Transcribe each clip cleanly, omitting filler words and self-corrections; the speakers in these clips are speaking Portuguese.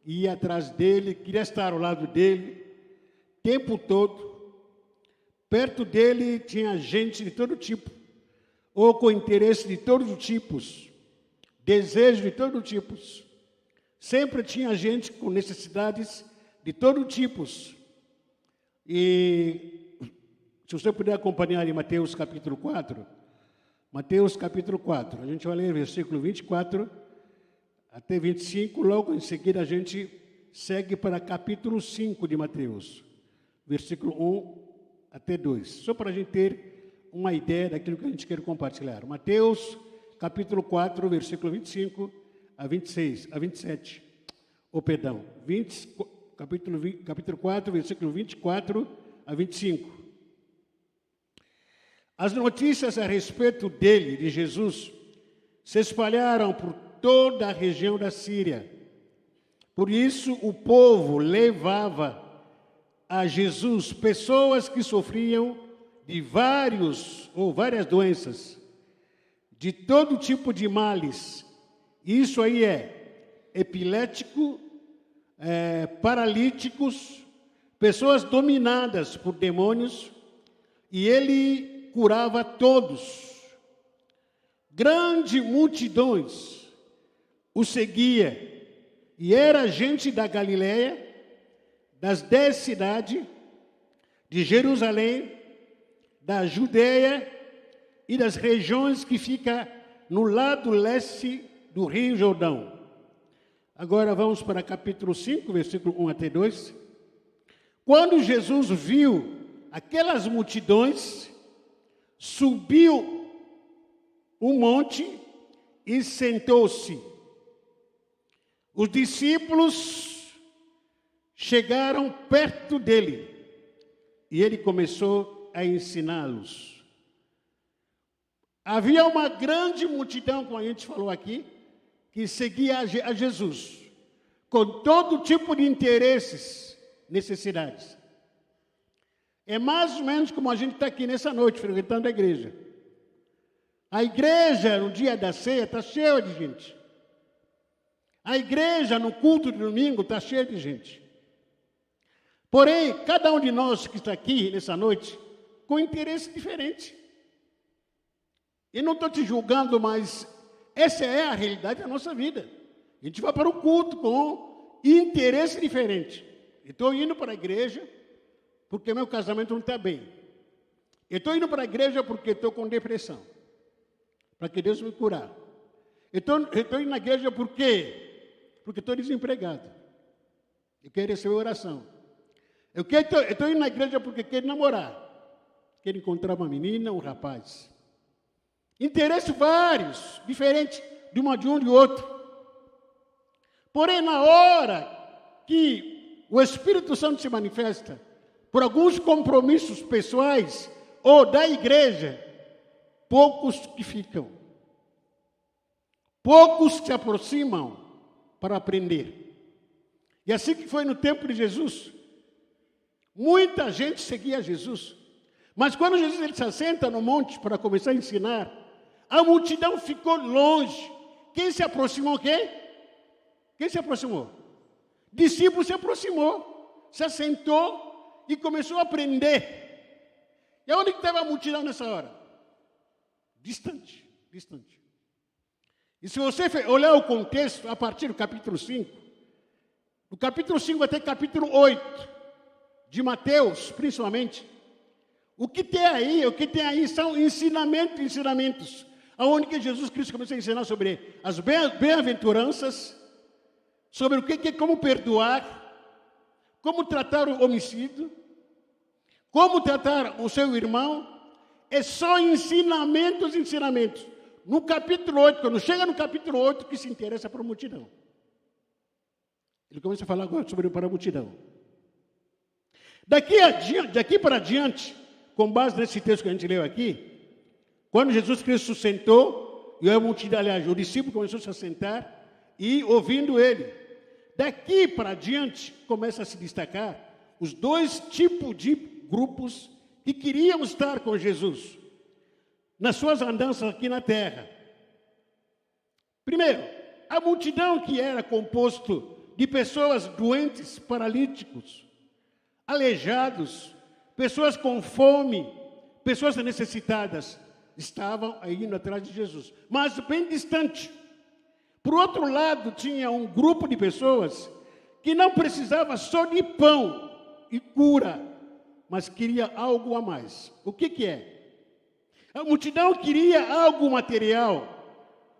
ia atrás dele, queria estar ao lado dele, o tempo todo. Perto dele tinha gente de todo tipo, ou com interesse de todos os tipos, desejo de todos os tipos. Sempre tinha gente com necessidades de todos os tipos. E se você puder acompanhar em Mateus capítulo 4, Mateus capítulo 4, a gente vai ler versículo 24 até 25, logo em seguida a gente segue para capítulo 5 de Mateus, versículo 1 até 2, só para a gente ter uma ideia daquilo que a gente quer compartilhar. Mateus capítulo 4, versículo 25 a 26, a 27, perdão, capítulo 4, versículo 24 a 25. As notícias a respeito dele, de Jesus, se espalharam por toda a região da Síria. Por isso, o povo levava a Jesus pessoas que sofriam de várias doenças, de todo tipo de males. Isso aí epilético, paralíticos, pessoas dominadas por demônios, e ele curava todos. Grandes multidões o seguia, e era gente da Galileia, das 10 cidades, de Jerusalém, da Judeia e das regiões que ficam no lado leste do Rio Jordão. Agora vamos para capítulo 5, versículo 1 até 2. Quando Jesus viu aquelas multidões, subiu um monte e sentou-se. Os discípulos chegaram perto dele e ele começou a ensiná-los. Havia uma grande multidão, como a gente falou aqui, que seguia a Jesus, com todo tipo de interesses, necessidades. É mais ou menos como a gente está aqui nessa noite, frequentando a igreja. A igreja, no dia da ceia, está cheia de gente. A igreja, no culto de domingo, está cheia de gente. Porém, cada um de nós que está aqui nessa noite, com interesse diferente. E não estou te julgando, mas essa é a realidade da nossa vida. A gente vai para o culto com interesse diferente. Estou indo para a igreja porque meu casamento não está bem. Eu estou indo para a igreja porque estou com depressão, para que Deus me curar. Eu estou indo na igreja porque estou desempregado. Eu quero receber oração. Eu estou indo na igreja porque quero namorar. Quero encontrar uma menina, um rapaz. Interesses vários, diferentes de um e outro. Porém, na hora que o Espírito Santo se manifesta, por alguns compromissos pessoais ou da igreja, poucos que ficam. Poucos se aproximam para aprender. E assim que foi no tempo de Jesus. Muita gente seguia Jesus. Mas quando Jesus ele se assenta no monte para começar a ensinar, a multidão ficou longe. Quem se aproximou, quem? Quem se aproximou? Discípulo se aproximou, se assentou e começou a aprender. E onde estava a multidão nessa hora? Distante, distante. E se você olhar o contexto, a partir do capítulo 5, do capítulo 5 até capítulo 8, de Mateus, principalmente, o que tem aí são ensinamentos, aonde que Jesus Cristo começou a ensinar sobre as bem-aventuranças, sobre como perdoar, como tratar o homicídio, como tratar o seu irmão. É só ensinamentos. No capítulo 8, quando chega no capítulo 8, que se interessa para a multidão. Ele começa a falar agora para a multidão. Daqui para diante, com base nesse texto que a gente leu aqui, quando Jesus Cristo sentou, e a multidão, aliás, o discípulo começou a se assentar e ouvindo ele. Daqui para diante, começa a se destacar os dois tipos de grupos que queriam estar com Jesus nas suas andanças aqui na terra. Primeiro, a multidão que era composto de pessoas doentes, paralíticos, aleijados, pessoas com fome, pessoas necessitadas, estavam indo atrás de Jesus, mas bem distante. Por outro lado, tinha um grupo de pessoas que não precisava só de pão e cura, mas queria algo a mais. O que é? A multidão queria algo material,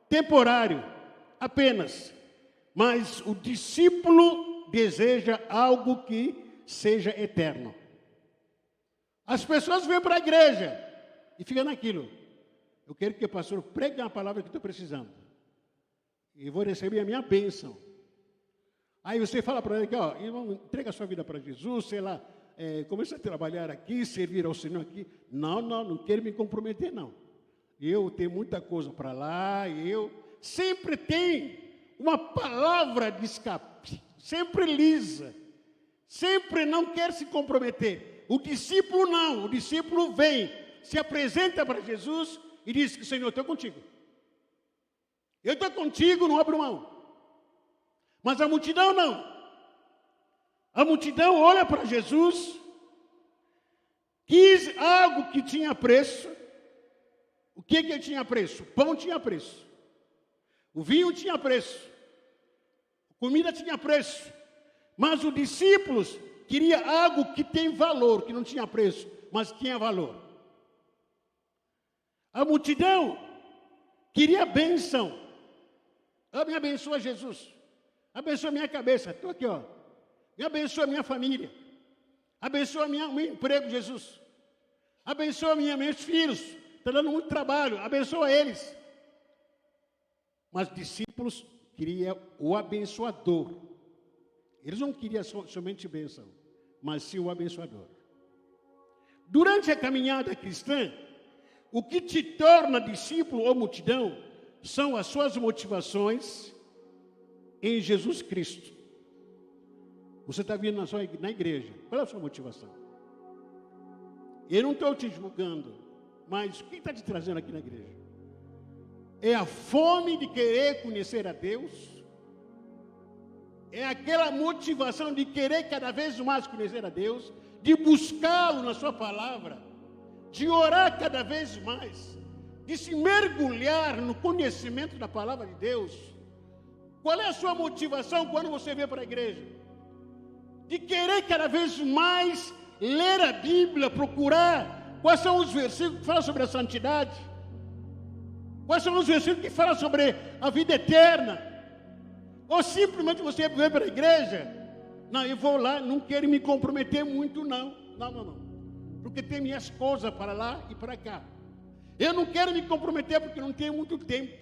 temporário, apenas. Mas o discípulo deseja algo que seja eterno. As pessoas vêm para a igreja e ficam naquilo. Eu quero que o pastor pregue uma palavra que estou precisando. E vou receber a minha bênção. Aí você fala para ele que, ó, irmão, entrega a sua vida para Jesus, sei lá, começa a trabalhar aqui, servir ao Senhor aqui. Não quero me comprometer, não. Eu tenho muita coisa para lá, eu sempre tenho uma palavra de escape, sempre lisa, sempre não quer se comprometer. O discípulo não, o discípulo vem, se apresenta para Jesus e diz que, Senhor, eu estou contigo. Eu estou contigo, não abro mão. Mas a multidão não. A multidão olha para Jesus, quis algo que tinha preço. O que tinha preço? O pão tinha preço. O vinho tinha preço. A comida tinha preço. Mas os discípulos queriam algo que tem valor, que não tinha preço, mas tinha valor. A multidão queria bênção. Me abençoa, Jesus. Abençoa minha cabeça. Estou aqui, ó. Me abençoa minha família. Abençoa meu emprego, Jesus. Abençoa meus filhos. Está dando muito trabalho. Abençoa eles. Mas discípulos queriam o abençoador. Eles não queriam somente bênção, mas sim o abençoador. Durante a caminhada cristã, o que te torna discípulo ou multidão são as suas motivações em Jesus Cristo. Você está vindo na igreja. Qual é a sua motivação? Eu não estou te julgando, mas o que está te trazendo aqui na igreja? É a fome de querer conhecer a Deus? É aquela motivação de querer cada vez mais conhecer a Deus? De buscá-lo na sua palavra? De orar cada vez mais? De se mergulhar no conhecimento da palavra de Deus? Qual é a sua motivação quando você vem para a igreja? De querer cada vez mais ler a Bíblia, procurar quais são os versículos que falam sobre a santidade? Quais são os versículos que falam sobre a vida eterna? Ou simplesmente você vem para a igreja? Não, eu vou lá, não quero me comprometer muito, não. Não. Porque tem minhas coisas para lá e para cá. Eu não quero me comprometer porque não tenho muito tempo.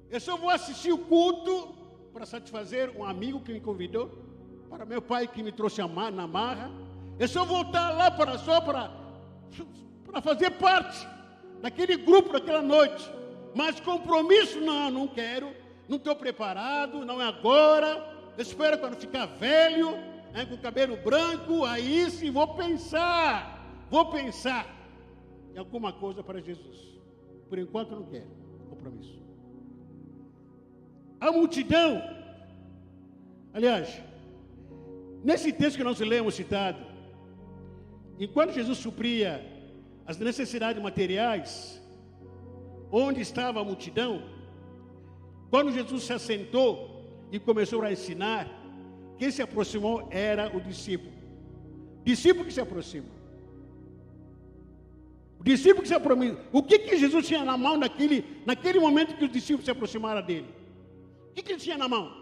Eu só vou assistir o culto para satisfazer um amigo que me convidou, para meu pai que me trouxe na marra. Eu só vou voltar lá para fazer parte daquele grupo daquela noite. Mas compromisso, não quero. Não estou preparado, não é agora. Eu espero quando ficar velho, com o cabelo branco, aí sim vou pensar em alguma coisa para Jesus. Por enquanto não quero compromisso. A multidão, aliás, nesse texto que nós lemos citado, enquanto Jesus supria as necessidades materiais, onde estava a multidão, quando Jesus se assentou e começou a ensinar, quem se aproximou era o discípulo. Discípulo que se aproxima. O discípulo que se aproxima. O que Jesus tinha na mão naquele momento que os discípulos se aproximaram dele? O que ele tinha na mão?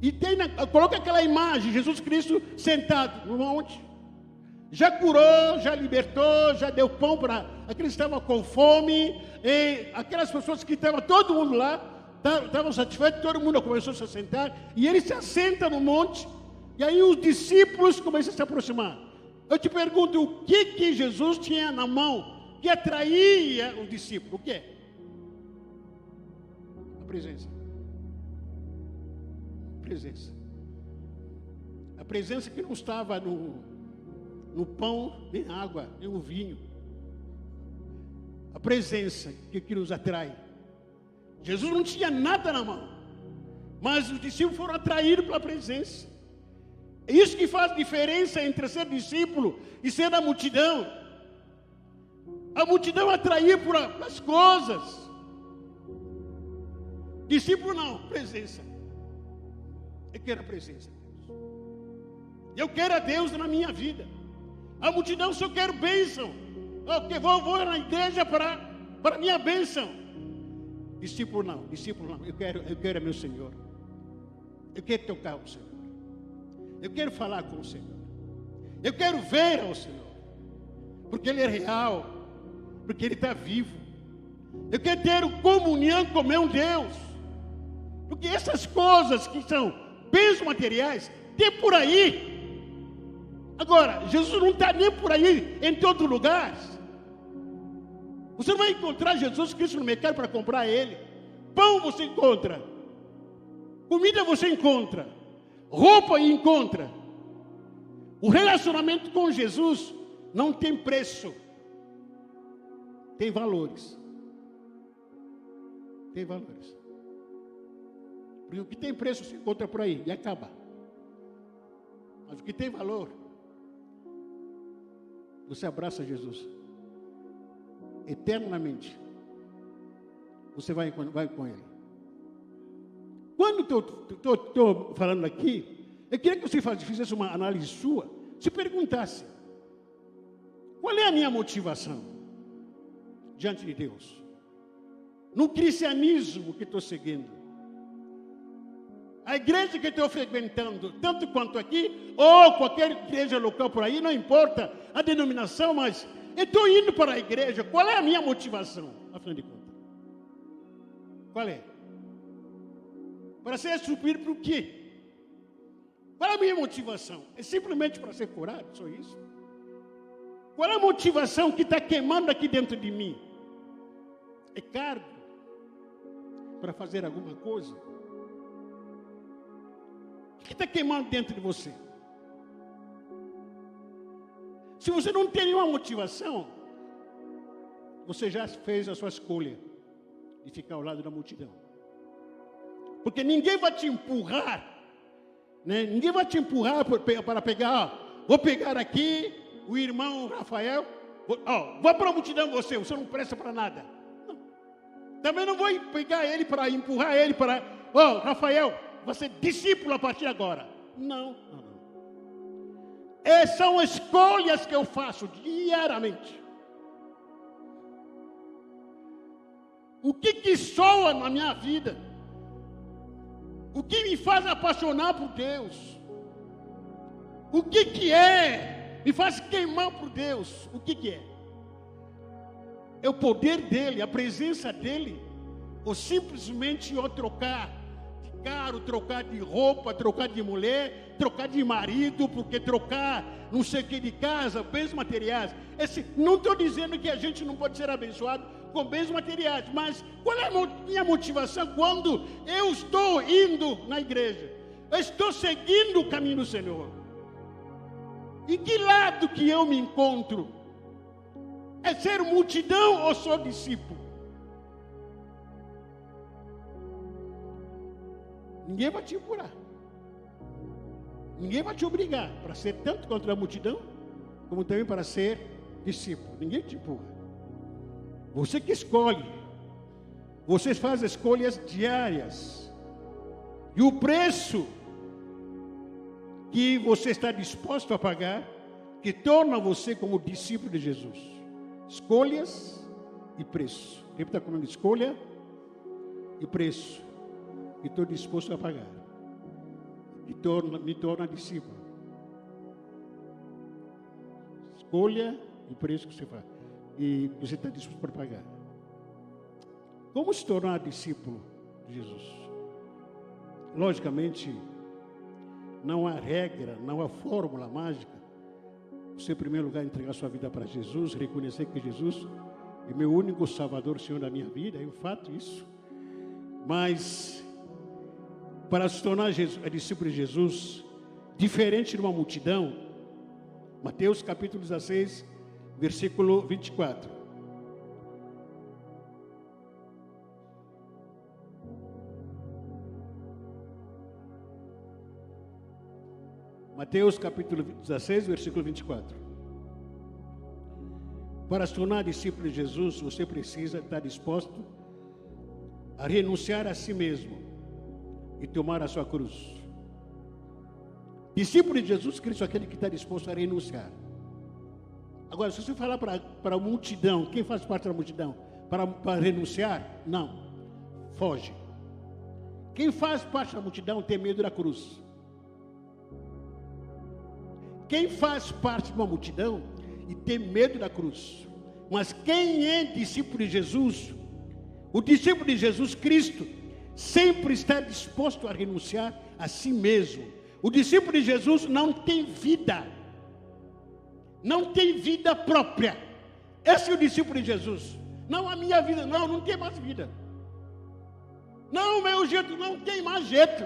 E coloca aquela imagem, Jesus Cristo sentado no monte. Já curou, já libertou, já deu pão para aqueles que estavam com fome, e aquelas pessoas que estavam, todo mundo lá, estavam satisfeitos, todo mundo começou a se sentar, e ele se assenta no monte, e aí os discípulos começam a se aproximar. Eu te pergunto, o que Jesus tinha na mão que atraía os discípulos? O que é? A presença. A presença que não estava no pão, nem água, nem o vinho. A presença que nos atrai. Jesus não tinha nada na mão, mas os discípulos foram atraídos pela presença. É isso que faz diferença entre ser discípulo e ser da multidão. A multidão atraía por as coisas. Discípulo não, presença. Eu quero a presença de Deus. Eu quero a Deus na minha vida. A multidão só quer bênção. Eu vou na igreja para minha bênção. Discípulo não. Eu quero meu Senhor. Eu quero tocar o Senhor. Eu quero falar com o Senhor. Eu quero ver ao Senhor. Porque Ele é real. Porque Ele está vivo. Eu quero ter comunhão com meu Deus. Porque essas coisas que são bens materiais, tem por aí. Agora, Jesus não está nem por aí em todo lugar. Você não vai encontrar Jesus Cristo no mercado para comprar Ele. Pão você encontra. Comida você encontra. Roupa encontra. O relacionamento com Jesus não tem preço. Tem valores. Tem valores. Porque o que tem preço se encontra por aí e acaba. Mas o que tem valor, você abraça Jesus. Eternamente. Você vai com Ele. Quando estou falando aqui, eu queria que você fizesse uma análise sua, se perguntasse: qual é a minha motivação diante de Deus? No cristianismo que estou seguindo, a igreja que estou frequentando, tanto quanto aqui, ou qualquer igreja local por aí, não importa a denominação, mas eu estou indo para a igreja. Qual é a minha motivação, afinal de contas? Qual é? Para ser suprido por quê? Qual é a minha motivação? É simplesmente para ser curado, só isso? Qual é a motivação que está queimando aqui dentro de mim? É cargo para fazer alguma coisa? O que está queimando dentro de você? Se você não tem nenhuma motivação, você já fez a sua escolha de ficar ao lado da multidão. Porque ninguém vai te empurrar, né? Ninguém vai te empurrar para pegar, vou pegar aqui o irmão Rafael, vou para a multidão você não presta para nada. Não. Também não vou pegar ele para empurrar ele para, Rafael, você é discípulo a partir de agora. Não. São escolhas que eu faço diariamente. O que soa na minha vida? O que me faz apaixonar por Deus? O que é? Me faz queimar por Deus. O que é? É o poder dele, a presença dele? Ou simplesmente eu trocar de carro, trocar de roupa, trocar de mulher, trocar de marido, porque trocar não sei o que de casa, bens materiais? Não estou dizendo que a gente não pode ser abençoado com bens materiais, mas qual é a minha motivação quando eu estou indo na igreja? Eu estou seguindo o caminho do Senhor. Em que lado que eu me encontro? É ser multidão ou sou discípulo? Ninguém vai te empurrar. Ninguém vai te obrigar para ser tanto contra a multidão, como também para ser discípulo. Ninguém te empurra. Você que escolhe. Você faz escolhas diárias. E o preço que você está disposto a pagar, que torna você como discípulo de Jesus. Escolhas e preço. Repita comigo: escolha e preço. Que estou disposto a pagar. Me torna discípulo. Escolha e preço que você faz. E você está disposto para pagar. Como se tornar discípulo de Jesus? Logicamente, não há regra, não há fórmula mágica. Você, em primeiro lugar, entregar sua vida para Jesus, reconhecer que Jesus é meu único Salvador, Senhor da minha vida. Eu faço isso. Mas, para se tornar discípulo de Jesus, diferente de uma multidão, Mateus capítulo 16, versículo 24. Mateus capítulo 16, versículo 24. Para se tornar discípulo de Jesus, você precisa estar disposto a renunciar a si mesmo e tomar a sua cruz. Discípulo de Jesus Cristo é aquele que está disposto a renunciar. Agora, se você falar para a multidão, quem faz parte da multidão, para renunciar, não, foge. Quem faz parte da multidão tem medo da cruz. Quem faz parte de uma multidão e tem medo da cruz. Mas quem é discípulo de Jesus, o discípulo de Jesus Cristo, sempre está disposto a renunciar a si mesmo. O discípulo de Jesus não tem vida. Não tem vida própria. Esse é o discípulo de Jesus. Não a minha vida, não tem mais vida. Não, o meu jeito não tem mais jeito.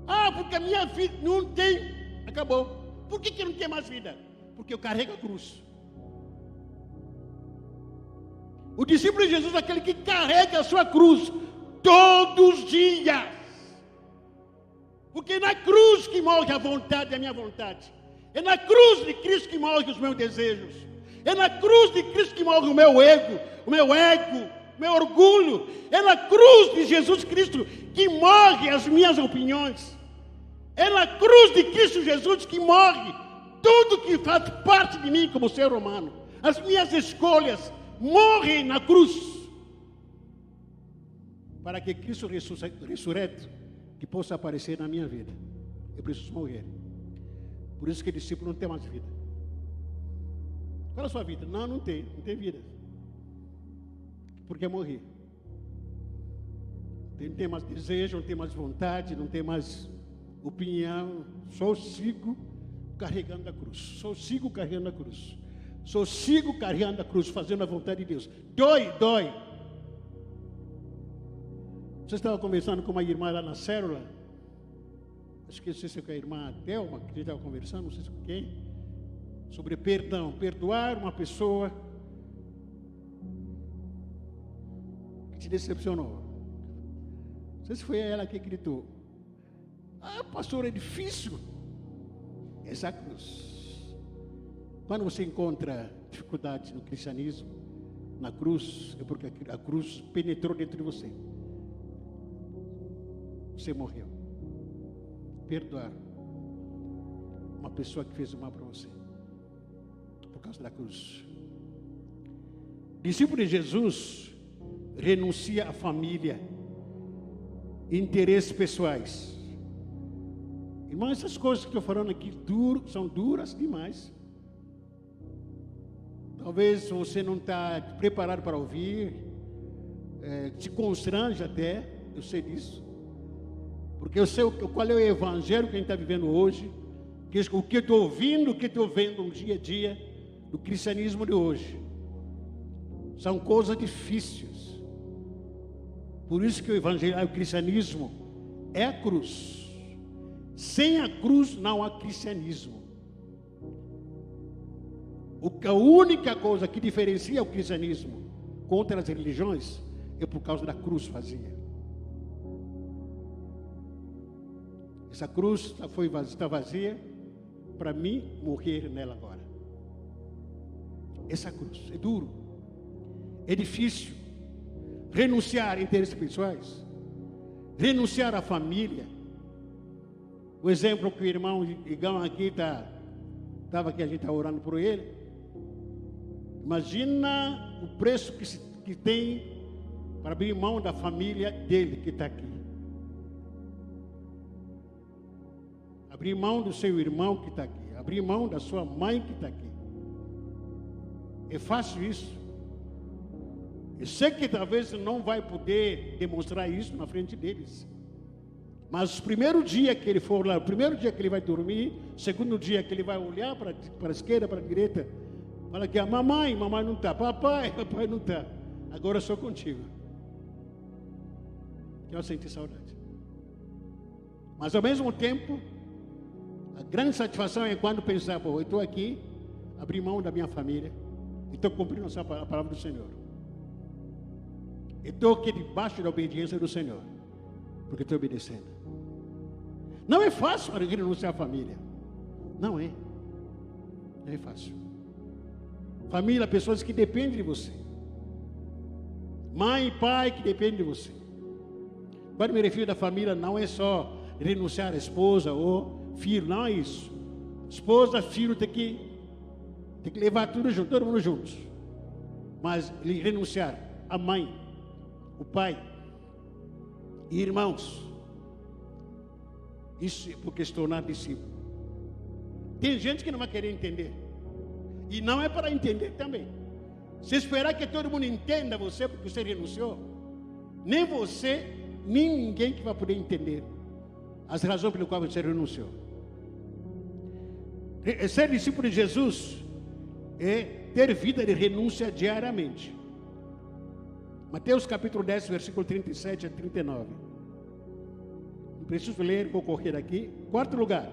Ah, porque a minha vida não tem. Acabou. Por que não tem mais vida? Porque eu carrego a cruz. O discípulo de Jesus é aquele que carrega a sua cruz todos os dias. Porque é na cruz que morre a vontade, a minha vontade. É na cruz de Cristo que morrem os meus desejos. É na cruz de Cristo que morre o meu ego, meu orgulho. É na cruz de Jesus Cristo que morrem as minhas opiniões. É na cruz de Cristo Jesus que morre tudo que faz parte de mim como ser humano. As minhas escolhas morrem na cruz. Para que Cristo ressurreto que possa aparecer na minha vida, eu preciso morrer. Por isso que discípulo não tem mais vida. Qual é a sua vida? Não tem vida. Porque eu morri. Não tem mais desejo, não tem mais vontade, não tem mais opinião. Só sigo carregando a cruz. Só sigo carregando a cruz. Só sigo carregando a cruz, fazendo a vontade de Deus. Dói. Você estava conversando com uma irmã lá na célula. Acho que não sei se é com a irmã Thelma, que a gente estava conversando, não sei se é com quem. Sobre perdão. Perdoar uma pessoa que te decepcionou. Não sei se foi ela que gritou. Ah, pastor, é difícil. Essa é a cruz. Quando você encontra dificuldade no cristianismo, na cruz, é porque a cruz penetrou dentro de você. Você morreu. Perdoar uma pessoa que fez o mal para você, por causa da cruz. Discípulo de Jesus renuncia à família, interesses pessoais. Irmão, essas coisas que eu estou falando aqui são duras demais. Talvez você não está preparado para ouvir, te constrange até, eu sei disso. Porque eu sei qual é o evangelho que a gente está vivendo hoje, o que eu estou ouvindo, o que eu estou vendo no dia a dia do cristianismo de hoje. São coisas difíceis. Por isso que o cristianismo é a cruz. Sem a cruz não há cristianismo. A única coisa que diferencia o cristianismo contra as religiões é por causa da cruz vazia. Essa cruz está vazia para mim morrer nela agora. Essa cruz é duro, é difícil. Renunciar a interesses pessoais, renunciar à família. O exemplo que o irmão Igão aqui estava aqui, a gente está orando por ele. Imagina o preço que tem para abrir mão da família dele que está aqui. Abrir mão do seu irmão que está aqui. Abrir mão da sua mãe que está aqui. É fácil isso. Eu sei que talvez não vai poder demonstrar isso na frente deles. Mas o primeiro dia que ele for lá, o primeiro dia que ele vai dormir, o segundo dia que ele vai olhar para a esquerda, para a direita, fala que a mamãe não está, papai não está. Agora eu sou contigo. Eu senti saudade. Mas ao mesmo tempo, a grande satisfação é quando pensar, eu estou aqui, abri mão da minha família, e estou cumprindo a palavra do Senhor. Eu estou aqui debaixo da obediência do Senhor, porque estou obedecendo. Não é fácil renunciar à família. Não é. Não é fácil. Família, pessoas que dependem de você. Mãe e pai que dependem de você. Quando me refiro à família, não é só renunciar à esposa ou filho, não é isso. Esposa, filho, tem que levar tudo junto, todo mundo juntos. Mas renunciar à mãe, o pai e irmãos, isso é porque se tornar discípulo. Tem gente que não vai querer entender. E não é para entender também. Se esperar que todo mundo entenda você porque você renunciou, nem você, nem ninguém que vai poder entender as razões pelas quais você renunciou. Ser discípulo de Jesus é ter vida de renúncia diariamente. Mateus capítulo 10, versículo 37 a 39. Não preciso ler, vou correr aqui. Quarto lugar.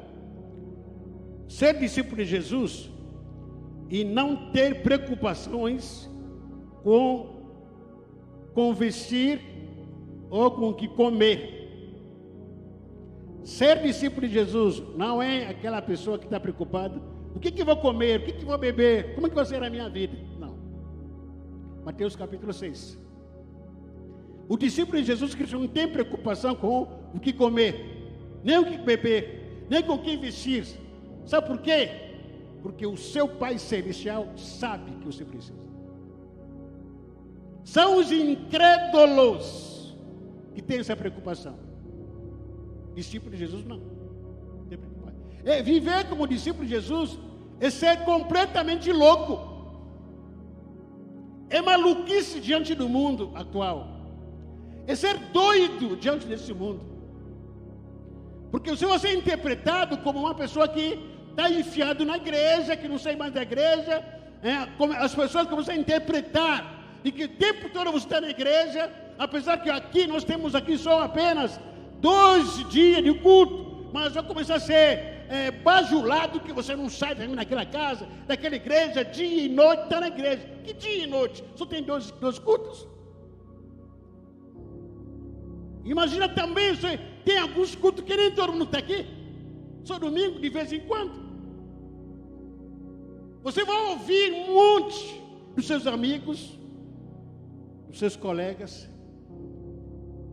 Ser discípulo de Jesus e não ter preocupações com vestir ou com o que comer. Ser discípulo de Jesus não é aquela pessoa que está preocupada: o que vou comer, o que vou beber, como é que vai ser a minha vida? Não. Mateus capítulo 6. O discípulo de Jesus Cristo não tem preocupação com o que comer, nem o que beber, nem com o que vestir. Sabe por quê? Porque o seu Pai Celestial sabe que você precisa. São os incrédulos que têm essa preocupação. Discípulo de Jesus não tem preocupação. Viver como discípulo de Jesus é ser completamente louco. É maluquice diante do mundo atual. É ser doido diante desse mundo. Porque se você é interpretado como uma pessoa que está enfiado na igreja, que não sai mais da igreja, as pessoas começam a interpretar, e que o tempo todo você está na igreja, apesar que aqui nós temos aqui só apenas 12 dias de culto, mas vai começar a ser bajulado que você não sai daquela casa, daquela igreja, dia e noite, está na igreja. Que dia e noite? Só tem 12 cultos? Imagina também, tem alguns cultos que nem todo mundo está aqui, só domingo de vez em quando. Você vai ouvir um monte dos seus amigos, dos seus colegas,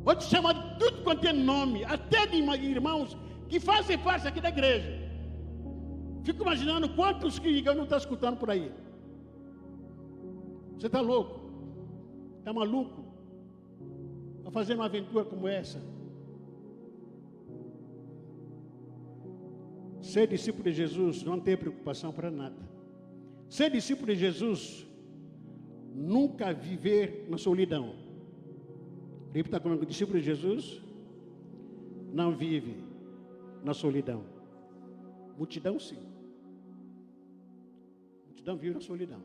vou te chamar de tudo quanto é nome, até de irmãos que fazem parte aqui da igreja. Fico imaginando quantos que eu não estou escutando por aí. Você está louco? Está maluco? Está fazendo uma aventura como essa? Ser discípulo de Jesus não tem preocupação para nada. Ser discípulo de Jesus, nunca viver na solidão. Repita comigo: discípulo de Jesus não vive na solidão. Multidão sim. Multidão vive na solidão.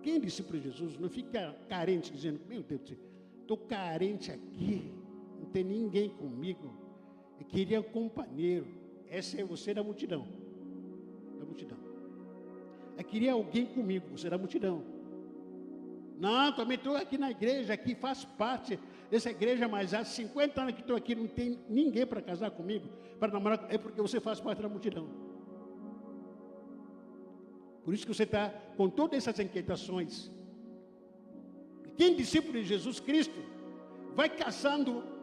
Quem é discípulo de Jesus não fica carente, dizendo: meu Deus, estou carente aqui, não tem ninguém comigo, eu queria um companheiro. Essa é você da multidão. Da multidão. Eu queria alguém comigo, você é da multidão. Não, também estou aqui na igreja, aqui faço parte dessa igreja, mas há 50 anos que estou aqui, não tem ninguém para casar comigo, para namorar, é porque você faz parte da multidão. Por isso que você está com todas essas inquietações. Quem é discípulo de Jesus Cristo vai caçando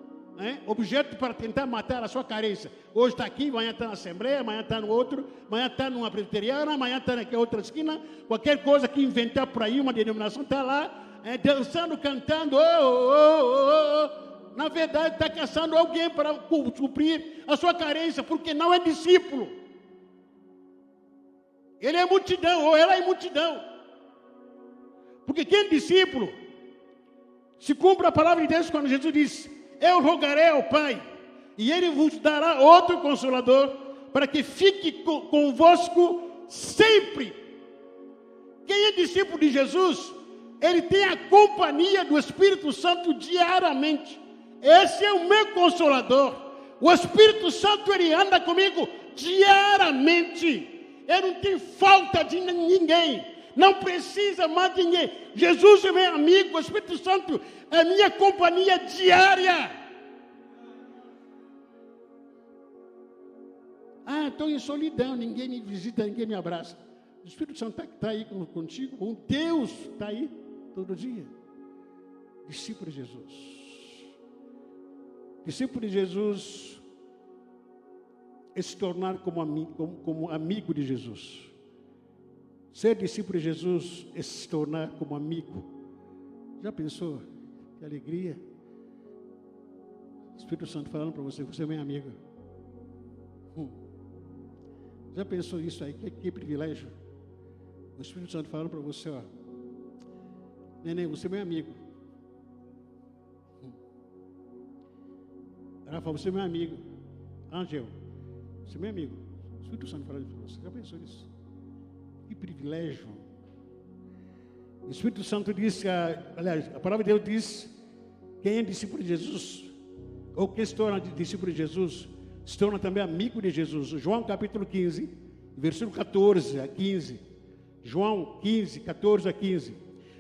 objeto para tentar matar a sua carência. Hoje está aqui, amanhã está na Assembleia, amanhã está no outro, amanhã está numa presbiteriana, amanhã está naquela outra esquina, qualquer coisa que inventar por aí, uma denominação, está lá, dançando, cantando, na verdade está caçando alguém para suprir a sua carência, porque não é discípulo. Ele é multidão, ou ela é multidão. Porque quem é discípulo, se cumpre a palavra de Deus quando Jesus diz: eu rogarei ao Pai, e Ele vos dará outro Consolador, para que fique convosco sempre. Quem é discípulo de Jesus, ele tem a companhia do Espírito Santo diariamente. Esse é o meu Consolador. O Espírito Santo, ele anda comigo diariamente. Eu não tenho falta de ninguém. Não precisa mais de ninguém. Jesus é meu amigo, o Espírito Santo é minha companhia diária. estou em solidão, ninguém me visita, ninguém me abraça. O Espírito Santo está aí contigo, um Deus está aí todo dia. Discípulo de Jesus. Discípulo de Jesus é se tornar como amigo de Jesus. Ser discípulo de Jesus é se tornar como amigo. Já pensou? Que alegria. O Espírito Santo falando para você, você é meu amigo. Já pensou isso aí? Que privilégio. O Espírito Santo falando para você, ó. Neném, você é meu amigo. Rafa, você é meu amigo. Ângel, você é meu amigo. O Espírito Santo falando para você. Já pensou nisso? Que privilégio. O Espírito Santo diz, aliás, a palavra de Deus diz, quem é discípulo de Jesus, ou quem se torna discípulo de Jesus, se torna também amigo de Jesus. João capítulo 15, versículo 14 a 15. João 15, 14 a 15.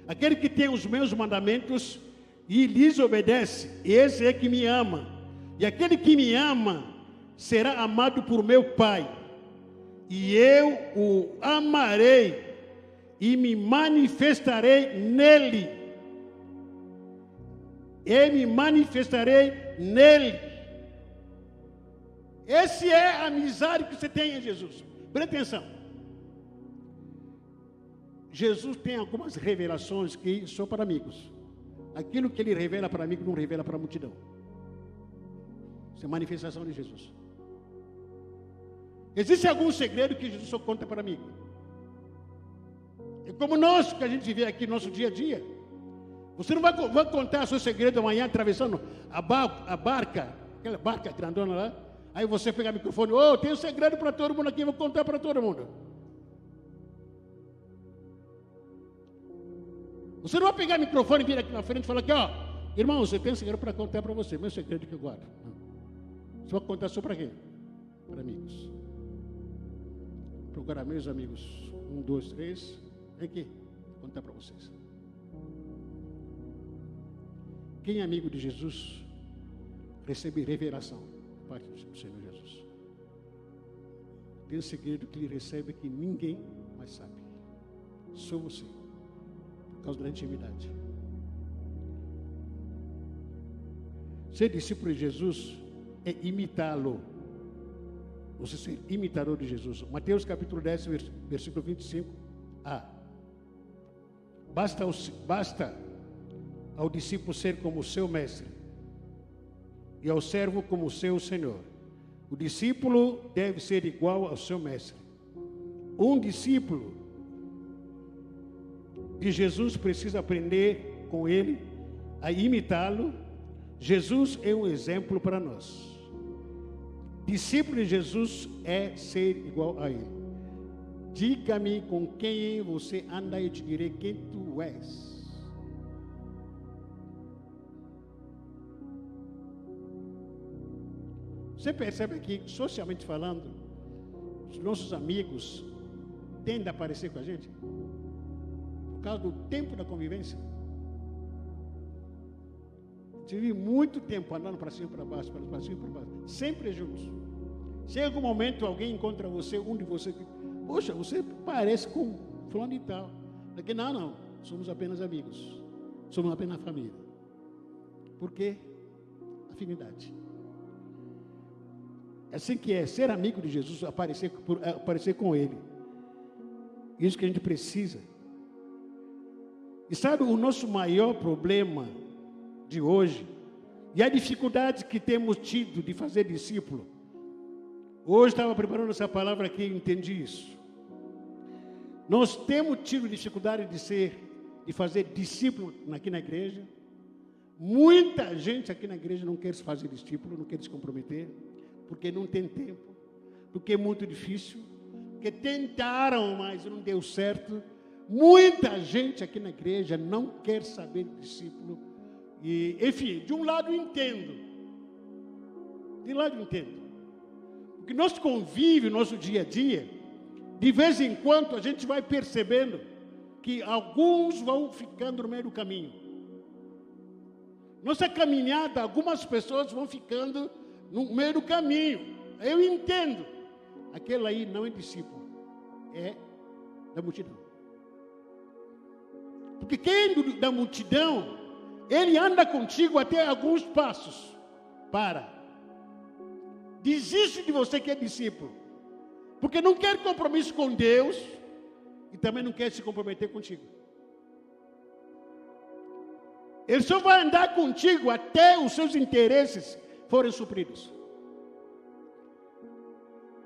Aquele que tem os meus mandamentos e lhes obedece, esse é que me ama. E aquele que me ama será amado por meu Pai. E eu o amarei e me manifestarei nele. E me manifestarei nele. Essa é a amizade que você tem em Jesus. Presta atenção. Jesus tem algumas revelações que são para amigos. Aquilo que ele revela para amigo não revela para a multidão. Isso é manifestação de Jesus. Existe algum segredo que Jesus só conta para amigo. É como nós, que a gente vê aqui no nosso dia a dia. Você não vai contar seu segredo amanhã atravessando a barca, aquela barca grandona lá. Aí você pega o microfone, tenho um segredo para todo mundo aqui, vou contar para todo mundo. Você não vai pegar o microfone e vir aqui na frente e falar aqui, irmão, você tem um segredo para contar para você, meu segredo que eu guardo. Você vai contar só para quem? Para amigos. Procurar meus amigos. 1, 2, 3. Vem aqui, vou contar para vocês. Quem é amigo de Jesus recebe revelação da parte do Senhor Jesus. Tem um segredo que ele recebe que ninguém mais sabe. Só você. Por causa da intimidade. Ser discípulo de Jesus é imitá-lo. Você ser imitador de Jesus. Mateus capítulo 10, versículo 25a. Basta ao discípulo ser como seu mestre e ao servo como seu senhor. O discípulo deve ser igual ao seu mestre. Um discípulo de Jesus precisa aprender com ele a imitá-lo. Jesus é um exemplo para nós. Discípulo de Jesus é ser igual a ele. Diga-me com quem você anda e eu te direi quem tu és. Você percebe que, socialmente falando, os nossos amigos tendem a aparecer com a gente por causa do tempo da convivência. Tive muito tempo andando para cima e para baixo, para cima e para baixo, sempre juntos. Chega um momento, alguém encontra você, um de vocês, poxa, você parece com fulano e tal. Daqui, não, somos apenas amigos, somos apenas família. Por quê? Afinidade. É assim que é, ser amigo de Jesus, aparecer com ele. Isso que a gente precisa. E sabe o nosso maior problema de hoje, e a dificuldade que temos tido de fazer discípulo. Hoje estava preparando essa palavra aqui e entendi isso. Nós temos tido dificuldade de fazer discípulo aqui na igreja. Muita gente aqui na igreja não quer se fazer discípulo, não quer se comprometer, porque não tem tempo, porque é muito difícil, porque tentaram, mas não deu certo. Muita gente aqui na igreja não quer saber de discípulo. E, enfim, de um lado eu entendo. Porque nosso convívio, nosso dia a dia, de vez em quando a gente vai percebendo que alguns vão ficando no meio do caminho. Nossa caminhada, algumas pessoas vão ficando no meio do caminho. Eu entendo. aquele aí não é discípulo, é da multidão. Porque quem da multidão, ele anda contigo até alguns passos. Desiste de você que é discípulo. Porque não quer compromisso com Deus e também não quer se comprometer contigo. Ele só vai andar contigo até os seus interesses forem supridos.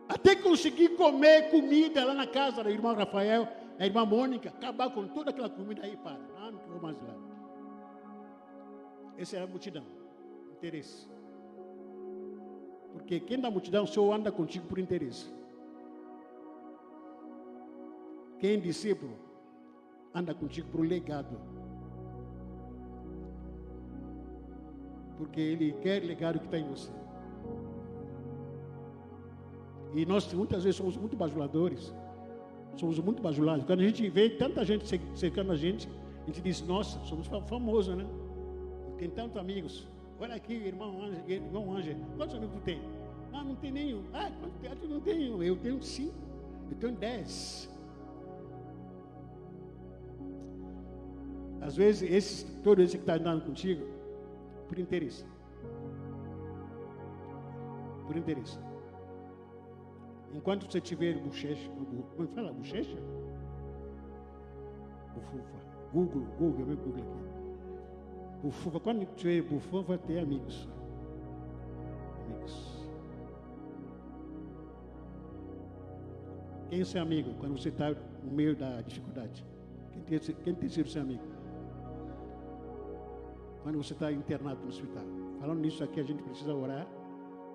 Até conseguir comer comida lá na casa do irmão Rafael, da irmã Mônica, acabar com toda aquela comida aí, para. Não vou mais lá. Essa é a multidão, interesse. Porque quem da multidão só anda contigo por interesse. Quem é discípulo anda contigo por legado. Porque ele quer legado que está em você. E nós muitas vezes somos muito bajuladores. Somos muito bajulados. Quando a gente vê tanta gente cercando a gente diz, nossa, somos famosos, né? Tem tantos amigos. Olha aqui, irmão Ângelo. Quantos amigos tu tem? Ah, não tem nenhum. Ah, tu não tem nenhum. Eu tenho 5. Eu tenho 10. Às vezes, todo esse que está andando contigo, por interesse. Por interesse. Enquanto você tiver bochecha, como fala? Bochecha? Bufufa. Google aqui. Bufufa. Quando tiver bufufa, vai ter amigos. Quem é seu amigo quando você está no meio da dificuldade? Quem tem sido seu amigo? Quando você está internado no hospital. Falando nisso aqui, a gente precisa orar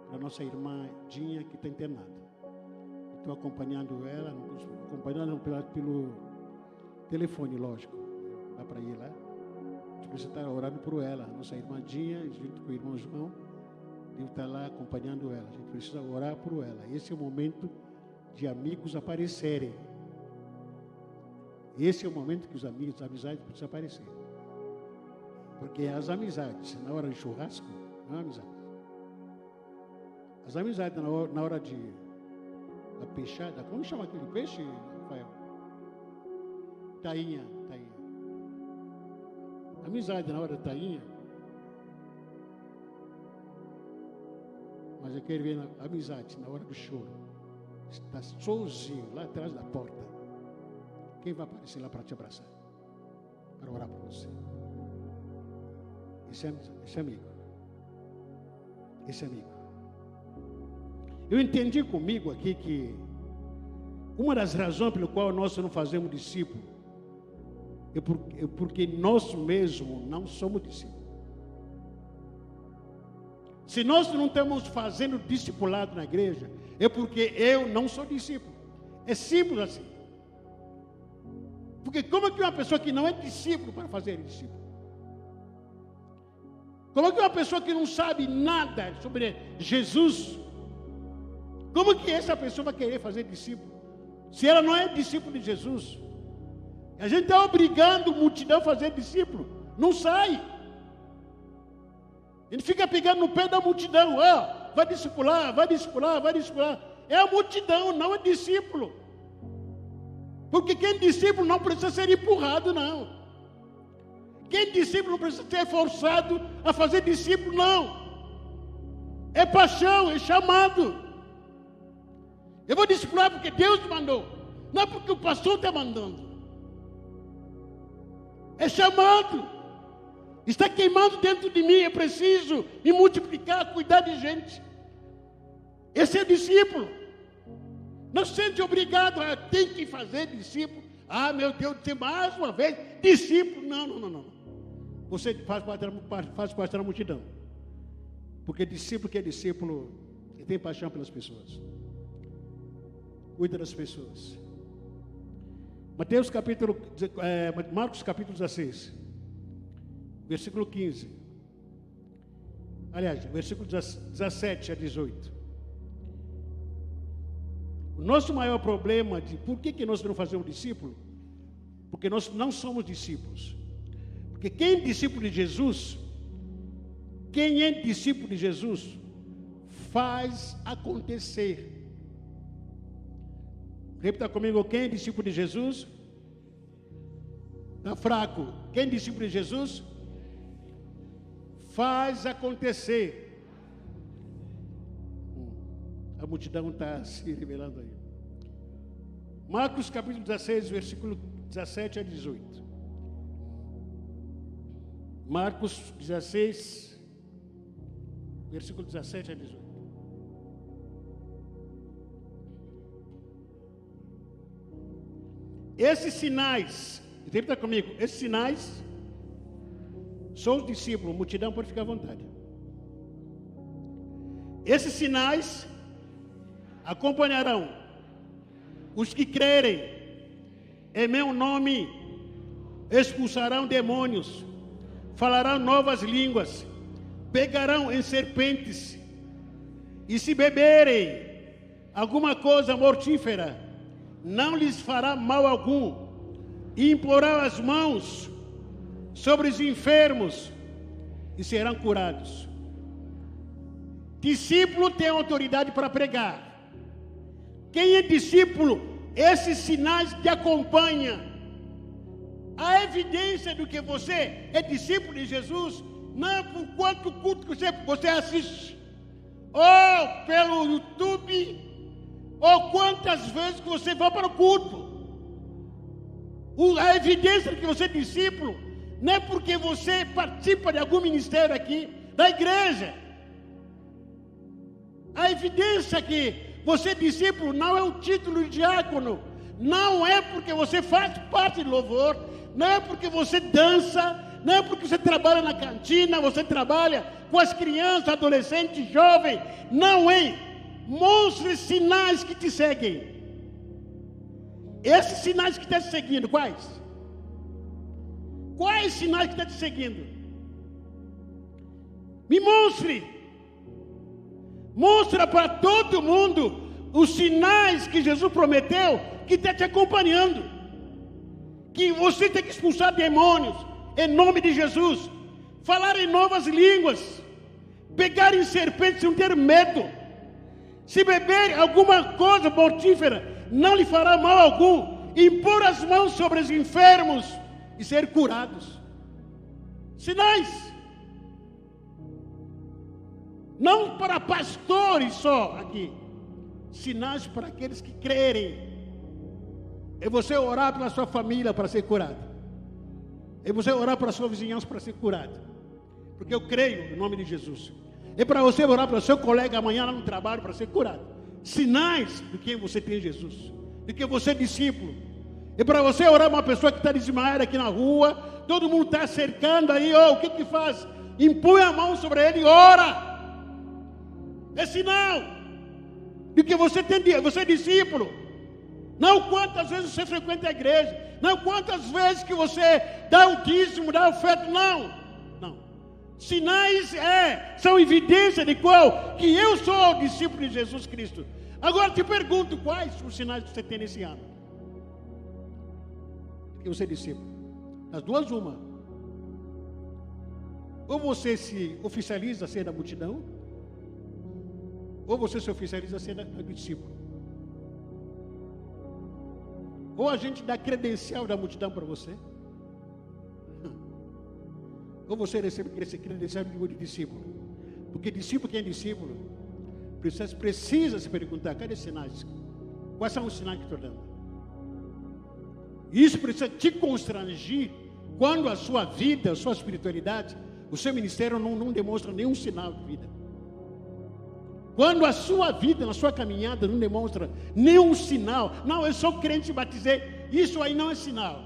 para a nossa irmã Dinha, que está internada. Estou acompanhando ela, pelo telefone, lógico. Dá para ir lá. A gente precisa estar orando por ela. Nossa irmã Dinha, junto com o irmão João, deve estar lá acompanhando ela. A gente precisa orar por ela. Esse é o momento de amigos aparecerem. Esse é o momento que os amigos, as amizades precisam aparecer. Porque as amizades, na hora de churrasco, não é amizade. As amizades na hora de da peixada, como chama aquele peixe, Rafael? Tainha. Amizade na hora da tainha. Mas eu quero ver a amizade na hora do choro. Está sozinho lá atrás da porta. Quem vai aparecer lá para te abraçar? Para orar por você. Esse é amigo. Esse amigo. Eu entendi comigo aqui que uma das razões pelo qual nós não fazemos discípulo é porque nós mesmos não somos discípulos. Se nós não estamos fazendo discipulado na igreja, é porque eu não sou discípulo. É simples assim. Porque como é que uma pessoa que não é discípulo para fazer discípulo? Como é que uma pessoa que não sabe nada sobre Jesus, como que essa pessoa vai querer fazer discípulo? Se ela não é discípulo de Jesus, a gente está obrigando a multidão a fazer discípulo. Não sai. A gente fica pegando no pé da multidão. Vai discipular. É a multidão, não é discípulo. Porque quem é discípulo não precisa ser empurrado, não. Quem é discípulo não precisa ser forçado a fazer discípulo, não. É paixão, é chamado. Eu vou discipular porque Deus mandou, não é porque o pastor está mandando. É chamado. Está queimando dentro de mim. Eu preciso me multiplicar, cuidar de gente. Esse é discípulo. Não se sente obrigado a ter que fazer discípulo. Meu Deus, mais uma vez, discípulo. Não. Você faz parte da multidão. Porque discípulo que é discípulo, ele tem paixão pelas pessoas. Cuida das pessoas. Marcos capítulo 16, versículo 15. Aliás, versículo 17 a 18. O nosso maior problema de por que nós não fazemos discípulo? Porque nós não somos discípulos. Porque quem é discípulo de Jesus, faz acontecer. Repita comigo, quem é discípulo de Jesus? Está fraco. Quem é discípulo de Jesus? Faz acontecer. A multidão está se revelando aí. Marcos capítulo 16, versículo 17 a 18. Marcos 16, versículo 17 a 18. Esses sinais, repita comigo, esses sinais são os discípulos, a multidão pode ficar à vontade. Esses sinais acompanharão os que crerem em meu nome, expulsarão demônios, falarão novas línguas, pegarão em serpentes, e se beberem alguma coisa mortífera, não lhes fará mal algum, e imporão as mãos sobre os enfermos e serão curados. Discípulo tem autoridade para pregar. Quem é discípulo, esses sinais te acompanham. A evidência do que você é discípulo de Jesus não é por quanto culto que você assiste, ou pelo YouTube, ou quantas vezes que você vai para o culto. A evidência de que você é discípulo não é porque você participa de algum ministério aqui da igreja. A evidência que você é discípulo não é um título de diácono, não é porque você faz parte do louvor, não é porque você dança, não é porque você trabalha na cantina, você trabalha com as crianças, adolescentes, jovens, não é. Mostre sinais que te seguem. Esses sinais que estão te seguindo, quais? Quais sinais que estão te seguindo? Me mostre. Mostra para todo mundo os sinais que Jesus prometeu que está te acompanhando. Que você tem que expulsar demônios em nome de Jesus, falar em novas línguas, pegar em serpentes sem ter medo. Se beber alguma coisa mortífera, não lhe fará mal algum, impor as mãos sobre os enfermos e ser curados. Sinais. Não para pastores só aqui. Sinais para aqueles que crerem. É você orar pela sua família para ser curado. É você orar para a sua vizinhança para ser curado. Porque eu creio no nome de Jesus. É para você orar para o seu colega amanhã lá no trabalho para ser curado. Sinais de quem você tem Jesus. De que você é discípulo. É para você orar para uma pessoa que está desmaiada aqui na rua. Todo mundo está cercando aí. O que faz? Impõe a mão sobre ele e ora. É sinal de que você é discípulo. Não quantas vezes você frequenta a igreja. Não quantas vezes que você dá o dízimo, dá a oferta. Não. Sinais são evidência de que eu sou discípulo de Jesus Cristo. Agora te pergunto, quais os sinais que você tem nesse ano? Que você é discípulo. As duas, uma. Ou você se oficializa a ser da multidão, ou você se oficializa a ser do discípulo. Ou a gente dá credencial da multidão para você, ou você recebe esse credencial de discípulo. Porque discípulo, quem é discípulo, precisa se perguntar, cadê os sinais? Quais são os sinais que estou dando? Isso precisa te constranger quando a sua vida, a sua espiritualidade, o seu ministério não demonstra nenhum sinal de vida. Quando a sua vida, na sua caminhada, não demonstra nenhum sinal. Não, eu sou crente e batizei. Isso aí não é sinal.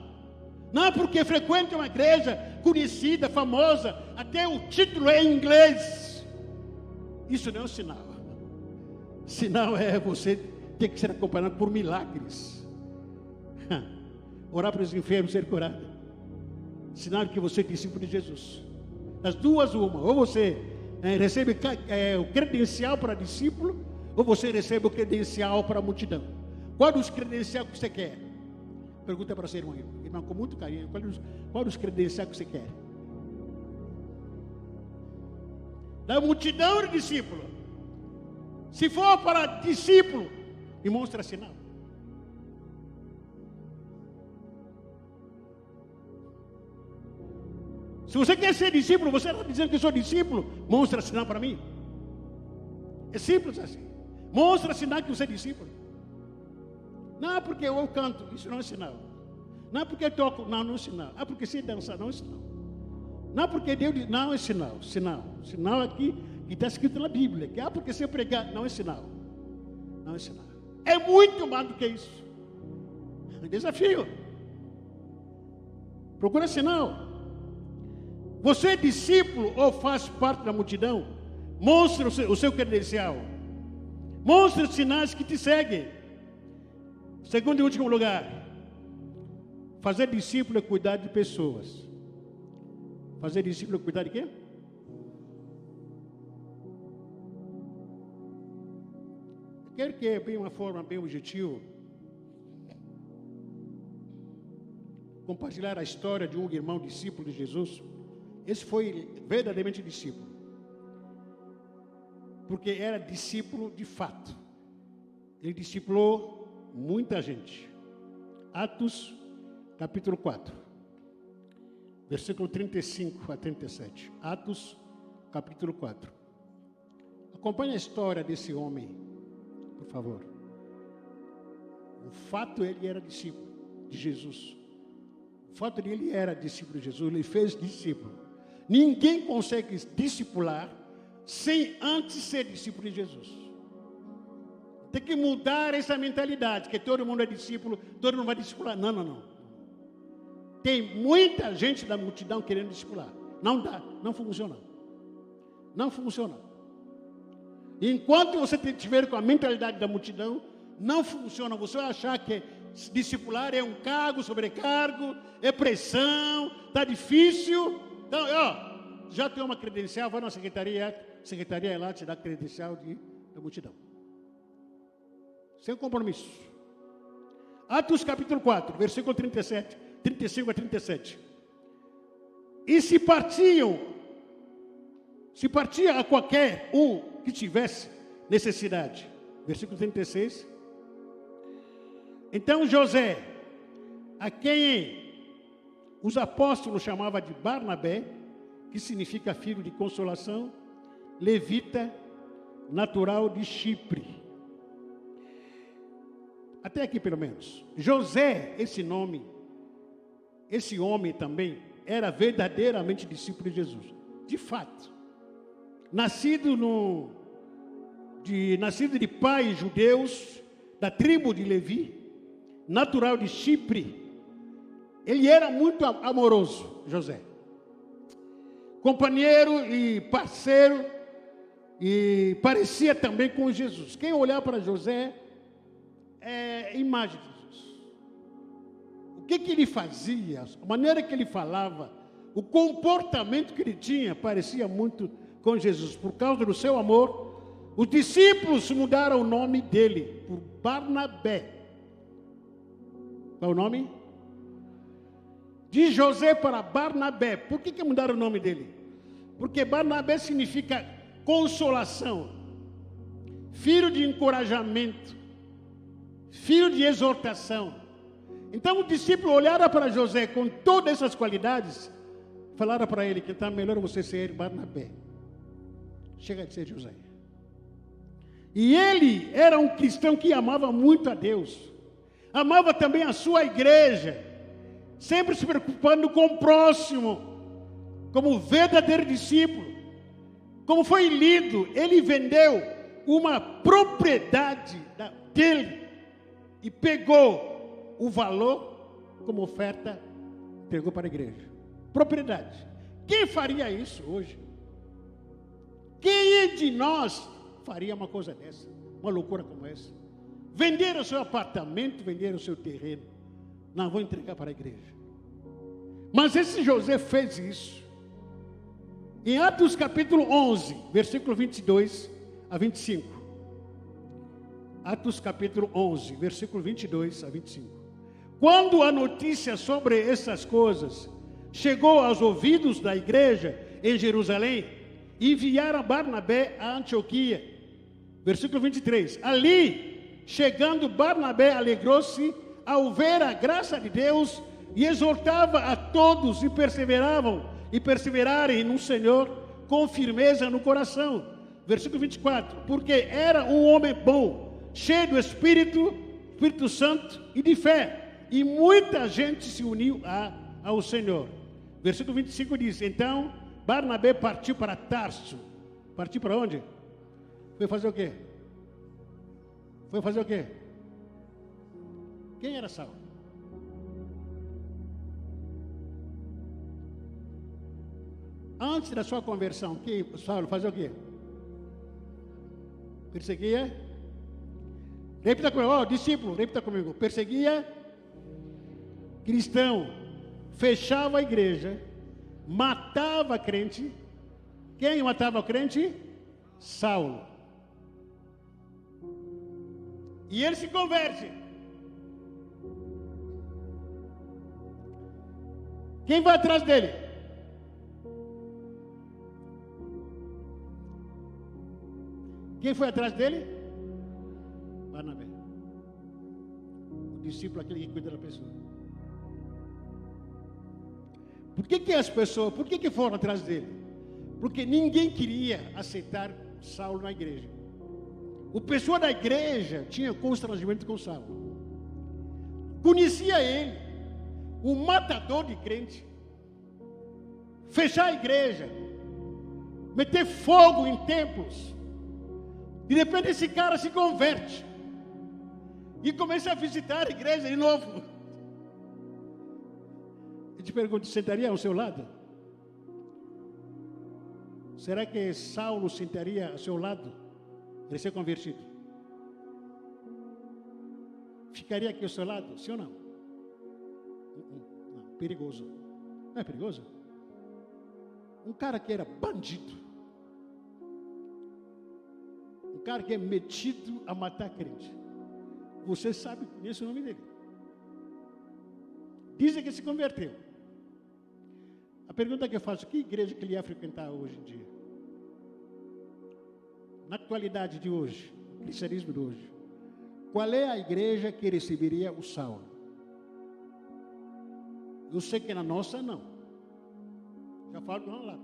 Não é porque frequenta uma igreja conhecida, famosa, até o título é em inglês. Isso não é um sinal. Sinal é você ter que ser acompanhado por milagres. Orar para os enfermos ser curado. Sinal de que você é discípulo de Jesus. Das duas, uma. Ou você recebe o credencial para discípulo, ou você recebe o credencial para a multidão. Qual dos credenciais que você quer? Pergunta para seu irmão. Irmão, com muito carinho. Qual dos credenciais que você quer? Da multidão ou do discípulo? Se for para discípulo, me mostra sinal. Se você quer ser discípulo, você está dizendo que sou discípulo, mostra sinal para mim. É simples assim. Mostra sinal que você é discípulo. Não porque eu canto, isso não é sinal. Não porque eu toco, não é sinal. Ah, porque se dançar, não é sinal. Não porque Deus diz, não é sinal. Sinal aqui que está escrito na Bíblia. Que porque se eu pregar, não é sinal. Não é sinal. É muito mais do que isso. É um desafio. Procura sinal. Você é discípulo ou faz parte da multidão? Mostre o seu credencial. Mostre os sinais que te seguem. Segundo e último lugar, fazer discípulo é cuidar de pessoas. Fazer discípulo é cuidar de quê? Eu quero que é bem uma forma bem objetiva. Compartilhar a história de um irmão discípulo de Jesus. Esse foi verdadeiramente discípulo. Porque era discípulo de fato. Ele discipulou muita gente. Atos, capítulo 4. Versículo 35 a 37. Atos, capítulo 4. Acompanhe a história desse homem, por favor. O fato, ele era discípulo de Jesus. O fato de ele era discípulo de Jesus, ele fez discípulo. Ninguém consegue discipular sem antes ser discípulo de Jesus. Tem que mudar essa mentalidade, que todo mundo é discípulo, todo mundo vai discipular. Não. Tem muita gente da multidão querendo discipular. Não dá, não funciona. Não funciona. Enquanto você estiver com a mentalidade da multidão, não funciona. Você vai achar que discipular é um cargo, sobrecargo, é pressão, está difícil. Então, já tem uma credencial, vai na secretaria lá te dá credencial da multidão. Sem compromisso. Atos capítulo 4, versículo 35 a 37. E se partia a qualquer um que tivesse necessidade. Versículo 36. Então José, a quem os apóstolos chamavam de Barnabé, que significa filho de consolação, levita, natural de Chipre. Até aqui pelo menos. José, esse nome, esse homem também, era verdadeiramente discípulo de Jesus. De fato. Nascido de pais judeus, da tribo de Levi, natural de Chipre. Ele era muito amoroso, José. Companheiro e parceiro, e parecia também com Jesus. Quem olhar para José, é imagem de Jesus. O que ele fazia, a maneira que ele falava, o comportamento que ele tinha, parecia muito com Jesus. Por causa do seu amor, os discípulos mudaram o nome dele por Barnabé. Qual é o nome? De José para Barnabé. Por que mudaram o nome dele? Porque Barnabé significa consolação, filho de encorajamento, filho de exortação. Então o discípulo olhara para José com todas essas qualidades, falara para ele que está melhor você ser Barnabé. Chega de ser José. E ele era um cristão que amava muito a Deus, amava também a sua igreja, sempre se preocupando com o próximo, como verdadeiro discípulo. Como foi lido, ele vendeu uma propriedade dele e pegou o valor como oferta, entregou para a igreja. Propriedade. Quem faria isso hoje? Quem de nós faria uma coisa dessa? Uma loucura como essa? Vender o seu apartamento, vender o seu terreno. Não, vou entregar para a igreja. Mas esse José fez isso. Em Atos capítulo 11, versículo 22 a 25. Atos capítulo 11, versículo 22 a 25. Quando a notícia sobre essas coisas chegou aos ouvidos da igreja em Jerusalém, enviaram Barnabé a Antioquia. Versículo 23. Ali, chegando Barnabé, alegrou-se ao ver a graça de Deus e exortava a todos e perseveravam e perseverarem no Senhor com firmeza no coração. Versículo 24. Porque era um homem bom, cheio do Espírito Santo e de fé. E muita gente se uniu ao Senhor. Versículo 25 diz: então Barnabé partiu para Tarso. Partiu para onde? Foi fazer o quê? Foi fazer o quê? Quem era Saulo? Antes da sua conversão, Saulo fazia o quê? Perseguia. Repita comigo, discípulo, repita comigo. Perseguia cristão, fechava a igreja, matava crente. Quem matava o crente? Saulo. E ele se converte. Quem vai atrás dele? Quem foi atrás dele? Barnabé. O discípulo, aquele que cuida da pessoa. Por que as pessoas, por que foram atrás dele? Porque ninguém queria aceitar Saulo na igreja. O pessoal da igreja tinha constrangimento com Saulo. Conhecia ele, o matador de crente. Fechar a igreja, meter fogo em templos. De repente esse cara se converte e começa a visitar a igreja de novo. Eu te pergunto, sentaria ao seu lado? Será que Saulo sentaria ao seu lado? Ele ser convertido? Ficaria aqui ao seu lado? Sim ou não? Não, perigoso. Não é perigoso? Um cara que era bandido. Um cara que é metido a matar crente. Você sabe, conhece o nome dele. Dizem que se converteu. A pergunta que eu faço: que igreja que ele ia frequentar hoje em dia? Na atualidade de hoje, o cristianismo de hoje, qual é a igreja que receberia o Saulo? Eu sei que na nossa não. Já falo do lado.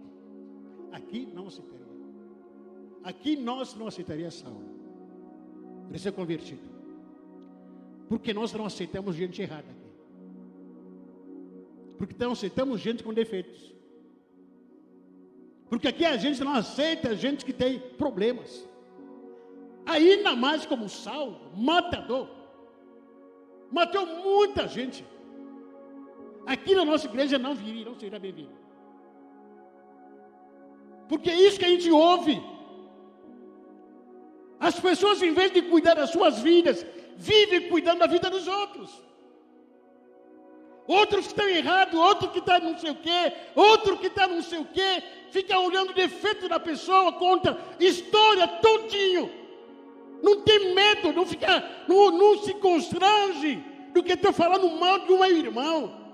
Aqui não aceitaria. Aqui nós não aceitaria Saulo. Ele ser convertido. Porque nós não aceitamos gente errada aqui. Porque não aceitamos gente com defeitos. Porque aqui a gente não aceita gente que tem problemas. Ainda mais como Saulo, matador. Matou muita gente. Aqui na nossa igreja não será bem-vindo. Porque é isso que a gente ouve. As pessoas, em vez de cuidar das suas vidas, vivem cuidando da vida dos outros. Outros que estão errados, outro que está não sei o quê, outro que está não sei o quê, fica olhando o defeito da pessoa, conta história todinho. Não tem medo, não se constrange do que está falando mal de um irmão.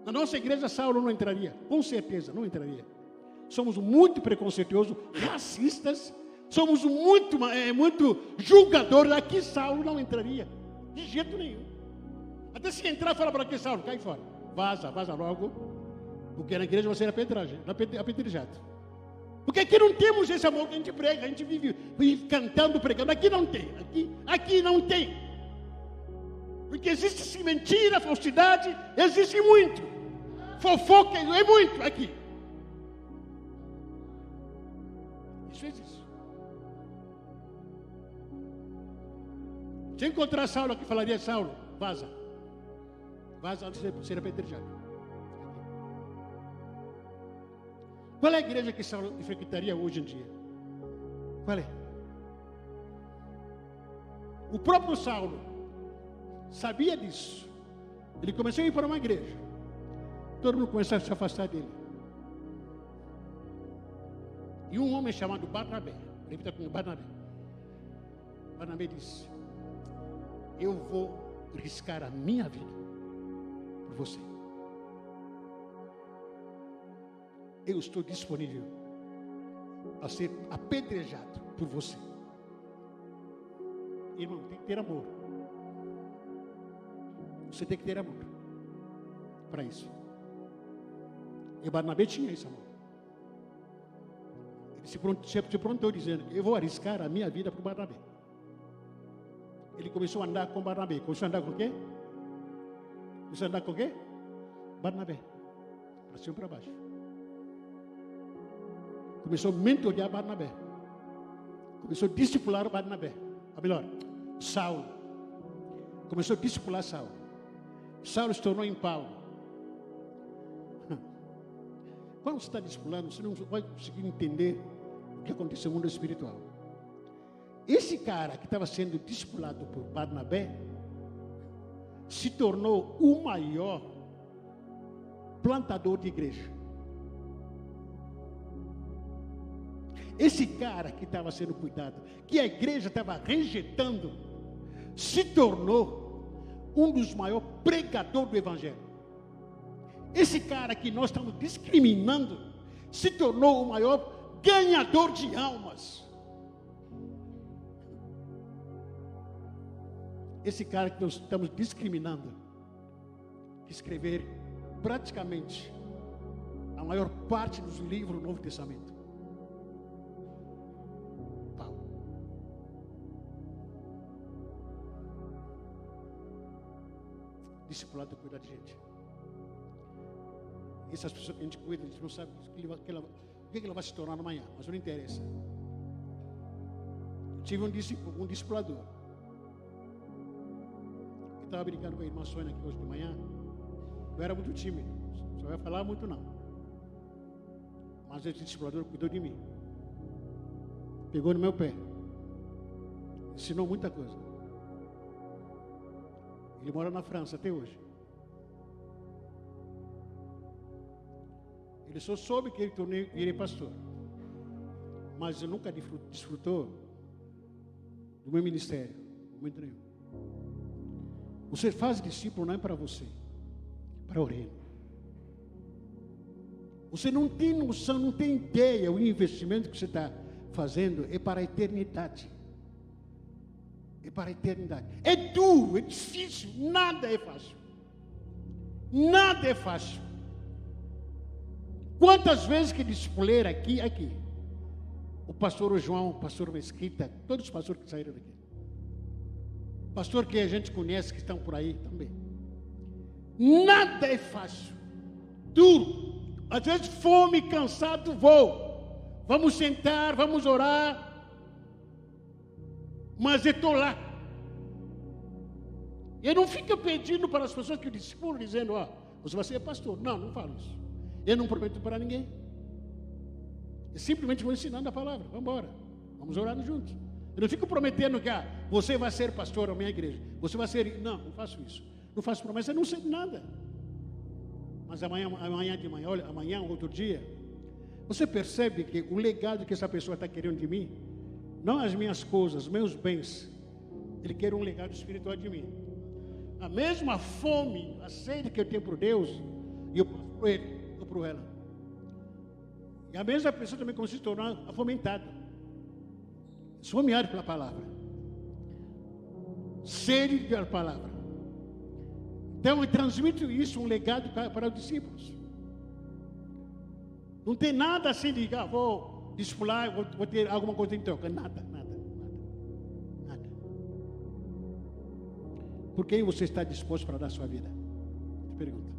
Na nossa igreja, Saulo não entraria, com certeza não entraria. Somos muito preconceituosos, racistas, somos muito julgadores. Aqui Saulo não entraria, de jeito nenhum. Até se entrar, fala para aqui: Saulo, cai fora, vaza logo, porque na igreja você era apedrejado. Porque aqui não temos esse amor que a gente prega, a gente vive cantando, pregando. Aqui não tem, aqui não tem. Porque existe mentira, falsidade, existe muito. Fofoca é muito aqui. Isso existe. Se encontrar Saulo aqui, falaria: Saulo, vaza antes de ser apedrejado. Qual é a igreja que Saulo frequentaria hoje em dia? Qual é? O próprio Saulo sabia disso. Ele começou a ir para uma igreja. Todo mundo começou a se afastar dele. E um homem chamado Barnabé, repita comigo, Barnabé disse: eu vou riscar a minha vida por você. Eu estou disponível a ser apedrejado por você. Irmão, tem que ter amor. Você tem que ter amor. para isso. E Barnabé tinha isso, amor. Ele se prontou dizendo, eu vou arriscar a minha vida para o Barnabé. Ele começou a andar com Barnabé. Começou a andar com quê? Começou a andar com quê? Barnabé. Para cima e para baixo. Começou a mentorear Barnabé. Começou a discipular Barnabé. Ou melhor, Saulo. Começou a discipular Saulo. Saulo se tornou em Paulo. Quando você está discipulando, você não vai conseguir entender o que aconteceu no mundo espiritual. Esse cara que estava sendo discipulado por Barnabé se tornou o maior plantador de igreja. Esse cara que estava sendo cuidado, que a igreja estava rejeitando, se tornou um dos maiores pregadores do evangelho. Esse cara que nós estamos discriminando, se tornou o maior ganhador de almas. Esse cara que nós estamos discriminando, escrever praticamente a maior parte dos livros do Novo Testamento. Paulo. Discipulado cuida de gente. Essas pessoas que a gente cuida, a gente não sabe o que ela vai se tornar amanhã, mas não interessa. Eu tive um discipulador. Eu estava brincando com a irmã Sônia aqui hoje de manhã. Eu era muito tímido, só ia falar muito não. Mas esse discipulador cuidou de mim. Pegou no meu pé. Ensinou muita coisa. Ele mora na França até hoje. Ele só soube que ele virei pastor. Mas eu nunca desfrutou do meu ministério. Momento nenhum. Você faz discípulo não é para você, para o reino. Você não tem noção, não tem ideia, o investimento que você está fazendo é para a eternidade. É para a eternidade. É duro, é difícil, nada é fácil. Nada é fácil. Quantas vezes que discipulei aqui, o pastor João, o pastor Mesquita, todos os pastores que saíram daqui. Pastor que a gente conhece, que estão por aí também. Nada é fácil. Duro. Às vezes fome, cansado, vou. Vamos sentar, vamos orar. Mas eu estou lá. Eu não fico pedindo para as pessoas que eu discipulo, dizendo, você vai ser pastor. Não, não falo isso. Eu não prometo para ninguém. Eu simplesmente vou ensinando a palavra. Vamos embora. Vamos orar juntos. Eu não fico prometendo que você vai ser pastor da minha igreja. Você vai ser... Não, não faço isso. Não faço promessa, eu não sei nada. Mas amanhã de manhã, olha, amanhã, outro dia, você percebe que o legado que essa pessoa está querendo de mim, não as minhas coisas, meus bens, ele quer um legado espiritual de mim. A mesma fome, a sede que eu tenho por Deus, e eu passo por ele, ou por ela. E a mesma pessoa também começa a se tornar afomentada. Esfomeado pela palavra. Sede pela palavra. Então eu transmito isso, um legado para os discípulos. Não tem nada assim de, vou discipular, vou ter alguma coisa em troca. Nada. Por quem você está disposto para dar a sua vida? Te pergunto.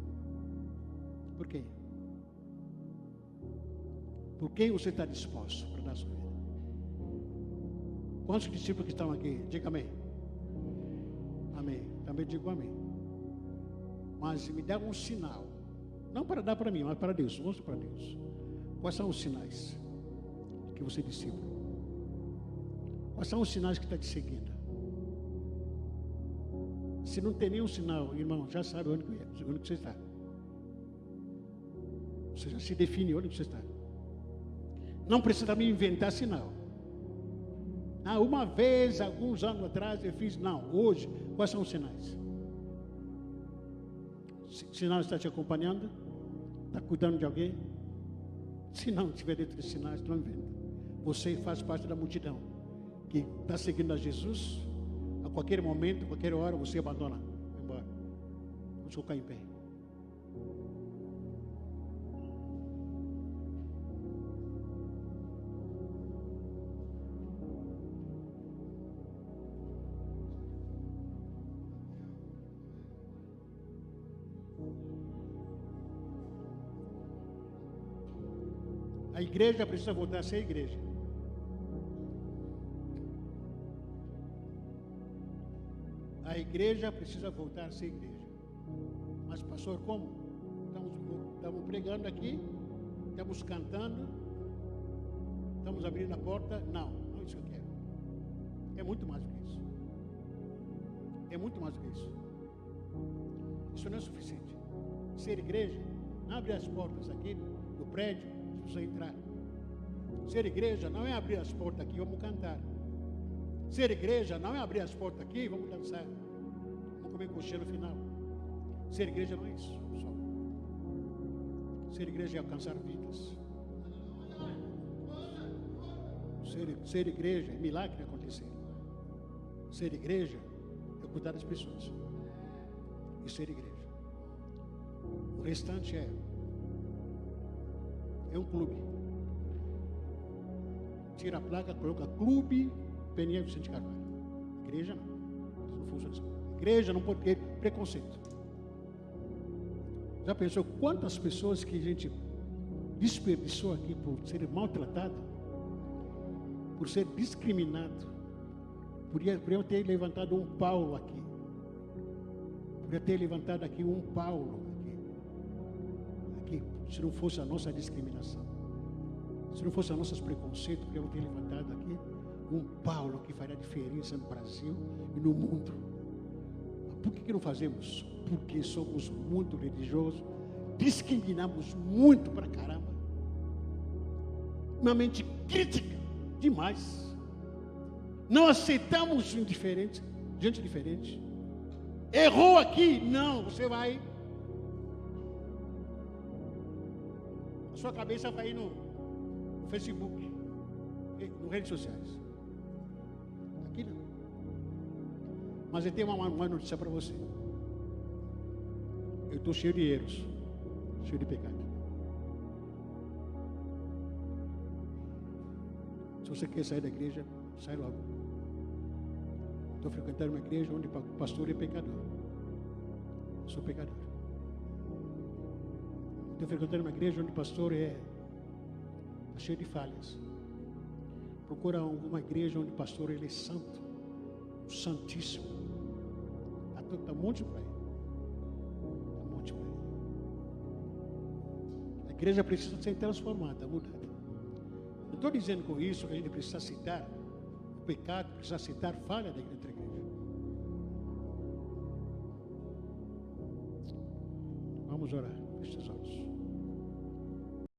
Por quem? Por quem você está disposto para dar a sua vida? Quantos discípulos que estão aqui? Diga amém. Amém. Também digo amém. Mas me dá um sinal. Não para dar para mim, mas para Deus. Mostra para Deus. Quais são os sinais que você é discípulo? Quais são os sinais que está te seguindo? Se não tem nenhum sinal, irmão, já sabe onde você está. Você já se define onde você está. Não precisa me inventar sinal. Uma vez, alguns anos atrás, eu fiz. Não, hoje, quais são os sinais? O sinal está te acompanhando? Está cuidando de alguém? Se não tiver dentro dos sinais, não inventa. Você faz parte da multidão que está seguindo a Jesus. A qualquer momento, a qualquer hora, você abandona. Vai embora. Vamos colocar em pé. A igreja precisa voltar a ser igreja. A igreja precisa voltar a ser igreja. Mas, pastor, como? Estamos pregando aqui, estamos cantando, estamos abrindo a porta. Não, não é isso que eu quero. É muito mais do que isso. É muito mais do que isso. Isso não é suficiente. Ser igreja, não abrir as portas aqui do prédio, se você entrar. Ser igreja não é abrir as portas aqui, vamos cantar. Ser igreja não é abrir as portas aqui, vamos dançar. Vamos comer coxinha no final. Ser igreja não é isso só. Ser igreja é alcançar vidas. Ser igreja é milagre acontecer. Ser igreja é cuidar das pessoas. E ser igreja. O restante é um clube. Tira a placa, coloca clube Peniel Vicente Carvalho. Igreja não. Isso não funciona assim. Igreja não pode ter preconceito. Já pensou quantas pessoas que a gente desperdiçou aqui por ser maltratado, por ser discriminado? Podia ter levantado um Paulo aqui. Podia ter levantado aqui um Paulo aqui, se não fosse a nossa discriminação. Se não fosse os nossos preconceitos, podia ter levantado aqui um Paulo que faria diferença no Brasil e no mundo. Por que não fazemos? Porque somos muito religiosos, discriminamos muito pra caramba, uma mente crítica demais, não aceitamos gente diferente. Errou aqui, não, você vai, a sua cabeça vai ir no Facebook, nas redes sociais. Aqui não. Mas eu tenho uma notícia para você. Eu estou cheio de erros, cheio de pecado. Se você quer sair da igreja, sai logo. Estou frequentando uma igreja onde o pastor é pecador. Eu sou pecador. Estou frequentando uma igreja onde o pastor está cheio de falhas. Procura alguma igreja onde o pastor ele é santo, santíssimo. Está um monte por aí. Está um monte por aí. A igreja precisa ser transformada, mudada. Não estou dizendo com isso que a gente precisa aceitar o pecado, precisa aceitar falha dentro da igreja. Vamos orar. Feche os olhos.